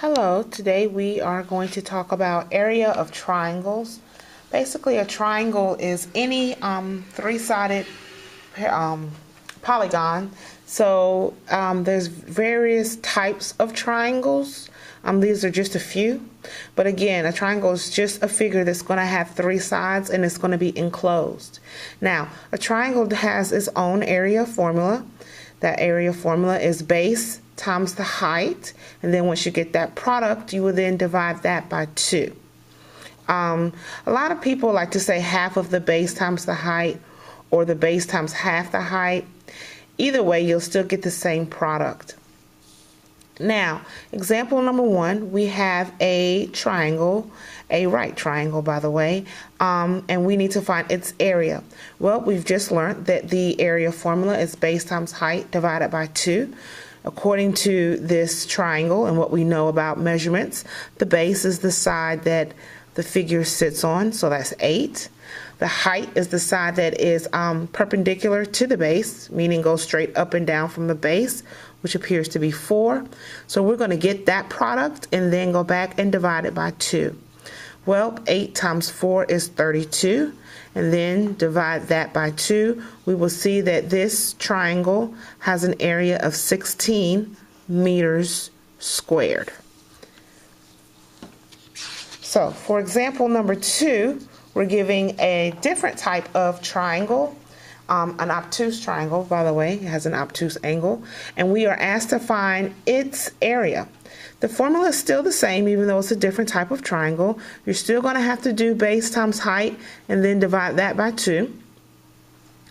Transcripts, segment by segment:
Hello, today we are going to talk about area of triangles. Basically, a triangle is any three-sided polygon. So there's various types of triangles. These are just a few. But again, a triangle is just a figure that's going to have three sides and it's going to be enclosed. Now, a triangle has its own area formula. That area formula is base times the height, and then once you get that product, you will then divide that by 2. A lot of people like to say half of the base times the height, or the base times half the height. Either way, you'll still get the same product. Now, example number 1, we have a triangle, a right triangle by the way, and we need to find its area. Well, we've just learned that the area formula is base times height divided by 2. According to this triangle and what we know about measurements, the base is the side that the figure sits on, so that's 8. The height is the side that is perpendicular to the base, meaning goes straight up and down from the base, which appears to be 4. So we're going to get that product and then go back and divide it by 2. Well, 8 times 4 is 32, and then divide that by 2. We will see that this triangle has an area of 16 meters squared. So, for example number 2, we're giving a different type of triangle, an obtuse triangle, by the way. It has an obtuse angle, and we are asked to find its area. The formula is still the same, even though it's a different type of triangle. You're still going to have to do base times height and then divide that by 2.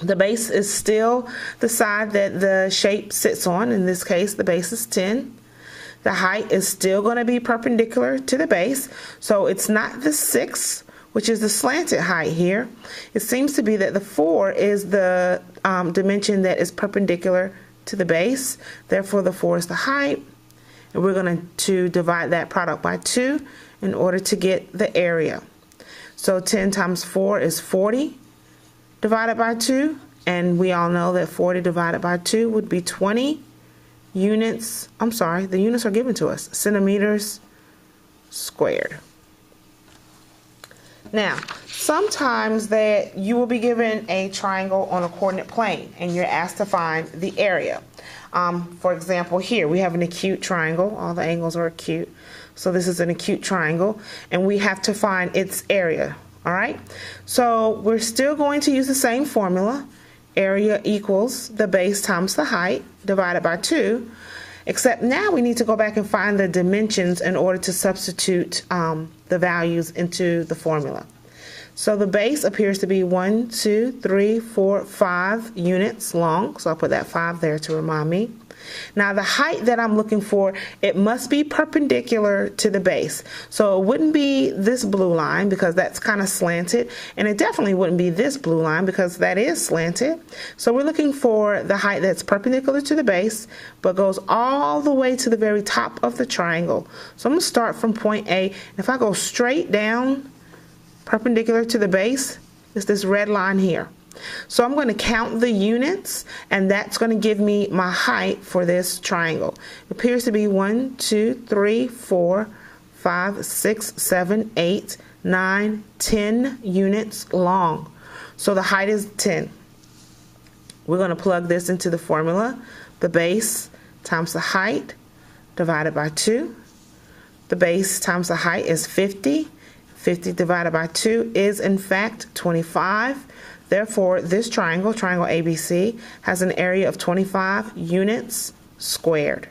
The base is still the side that the shape sits on. In this case, the base is 10. The height is still going to be perpendicular to the base, so it's not the 6, which is the slanted height here. It seems to be that the 4 is the dimension that is perpendicular to the base. Therefore, the 4 is the height. And we're going to divide that product by 2 in order to get the area. So 10 times 4 is 40 divided by 2. And we all know that 40 divided by 2 would be 20 units. I'm sorry, the units are given to us. Centimeters squared. Now, sometimes that you will be given a triangle on a coordinate plane and you're asked to find the area. For example, here we have an acute triangle. All the angles are acute. So this is an acute triangle, and we have to find its area. All right? So we're still going to use the same formula. Area equals the base times the height divided by 2. Except now we need to go back and find the dimensions in order to substitute the values into the formula. So the base appears to be 1, 2, 3, 4, 5 units long. So I'll put that 5 there to remind me. Now the height that I'm looking for, it must be perpendicular to the base. So it wouldn't be this blue line because that's kind of slanted. And it definitely wouldn't be this blue line because that is slanted. So we're looking for the height that's perpendicular to the base but goes all the way to the very top of the triangle. So I'm going to start from point A. If I go straight down, perpendicular to the base, is this red line here. So I'm going to count the units, and that's going to give me my height for this triangle. It appears to be 1, 2, 3, 4, 5, 6, 7, 8, 9, 10 units long. So the height is 10. We're going to plug this into the formula. The base times the height divided by 2. The base times the height is 50. 50 divided by 2 is in fact 25. Therefore, this triangle, triangle ABC, has an area of 25 units squared.